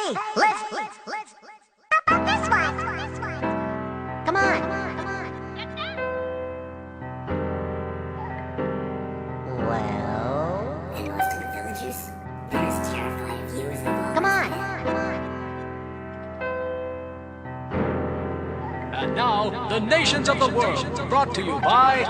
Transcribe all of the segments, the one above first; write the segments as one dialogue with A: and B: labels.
A: Hey, let's how about this one? Come on. Well,
B: And most of the villagers, they're as terrified of you as they've always
A: come on.
C: And now, the nations of the world, brought to you by...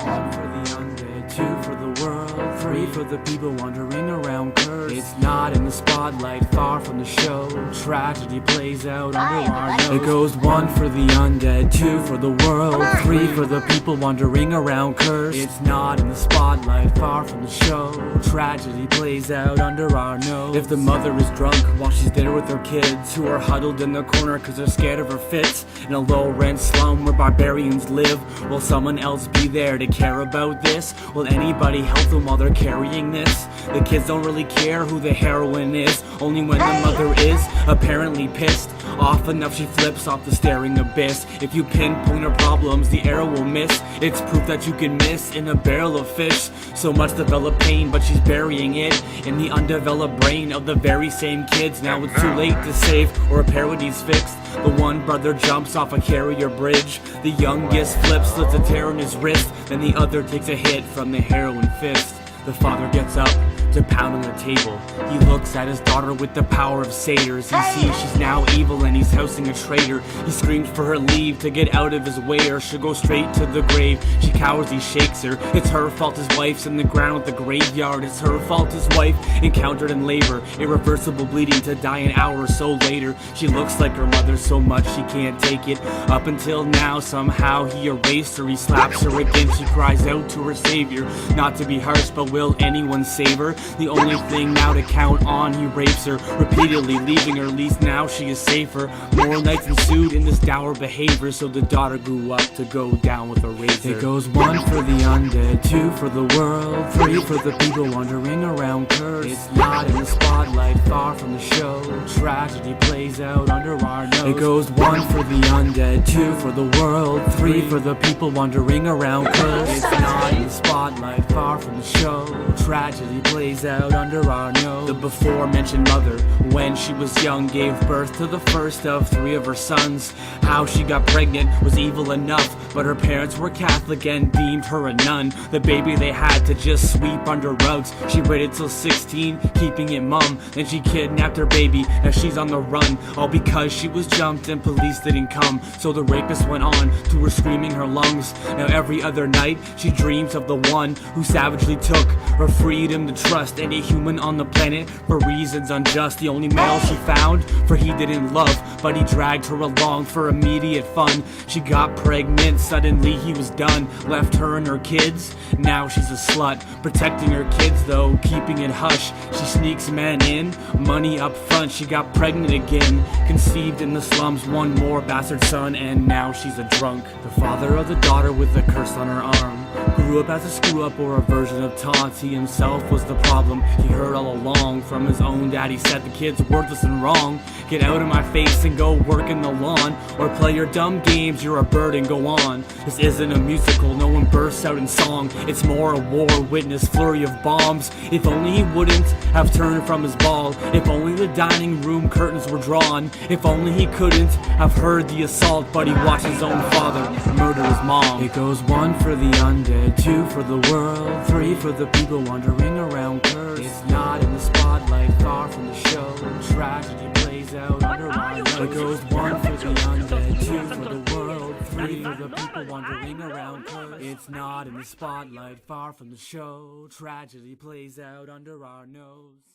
D: One for the undead, two for the world, three for the people wandering around cursed. It's not in the spotlight, far from the show. Tragedy plays out under our nose. It goes one for the undead, two for the world, three for the people wandering around cursed. It's not in the spotlight, far from the show. Tragedy plays out under our nose. If the mother is drunk while she's there with her kids, who are huddled in the corner cause they're scared of her fits, in a low-rent slum where barbarians live, will someone else be there to care about this? Will anybody help them while they're carrying this? The kids don't really care who the heroine is, only when the mother is apparently pissed off enough she flips off the staring abyss. If you pinpoint her problems, the arrow will miss. It's proof that you can miss in a barrel of fish. So much developed pain, but she's burying it in the undeveloped brain of the very same kids. Now it's too late to save or repair what he's fixed. The one brother jumps off a carrier bridge. The youngest flips, slits a tear in his wrist. Then the other takes a hit from the heroin fist. The father gets up to pound on the table. He looks at his daughter with the power of satyrs. He sees she's now evil and he's housing a traitor. He screams for her leave to get out of his way, or she'll go straight to the grave. She cowers, he shakes her. It's her fault his wife's in the ground at the graveyard. It's her fault his wife encountered in labor, irreversible bleeding to die an hour or so later. She looks like her mother so much she can't take it. Up until now, somehow he erased her. He slaps her again, she cries out to her savior. Not to be harsh, but will anyone save her? The only thing now to count on, he rapes her repeatedly, leaving her. At least now she is safer. More nights ensued in this dour behavior, so the daughter grew up to go down with a razor. It goes one for the undead, two for the world, three for the people wandering around cursed. It's not in the spotlight, far from the show. Tragedy plays out under our nose. It goes one for the undead, two for the world, three for the people wandering around cursed. It's not in the spotlight, far from the show. Tragedy plays out under our nose. The before mentioned mother, when she was young, gave birth to the first of three of her sons. How she got pregnant was evil enough, but her parents were Catholic and deemed her a nun. The baby they had to just sweep under rugs. She waited till 16, keeping it mum. Then she kidnapped her baby, now she's on the run. All because she was jumped and police didn't come. So the rapist went on to her screaming her lungs. Now every other night she dreams of the one who savagely took her freedom to trust any human on the planet for reasons unjust. The only male she found, for he didn't love, but he dragged her along for immediate fun. She got pregnant, suddenly he was done. Left her and her kids, now she's a slut. Protecting her kids though, keeping it hush. She sneaks men in, money up front. She got pregnant again, conceived in the slums, one more bastard son, and now she's a drunk. The father of the daughter with a curse on her arm grew up as a screw-up or a version of taunts. He himself was the problem he heard all along from his own dad. He said the kid's worthless and wrong. Get out of my face and go work in the lawn, or play your dumb games, you're a bird and go on. This isn't a musical, no one bursts out in song. It's more a war, witness flurry of bombs. If only he wouldn't have turned from his ball. If only the dining room curtains were drawn. If only he couldn't have heard the assault, but he watched his own father murder his mom. It goes one for the undead, two for the world, three for the people wandering around cursed. It's not in the spotlight, far from the show. Tragedy plays out under our nose. It goes one for the undead, two for the world, three for the people wandering around cursed. It's not in the spotlight, far from the show. Tragedy plays out under our nose.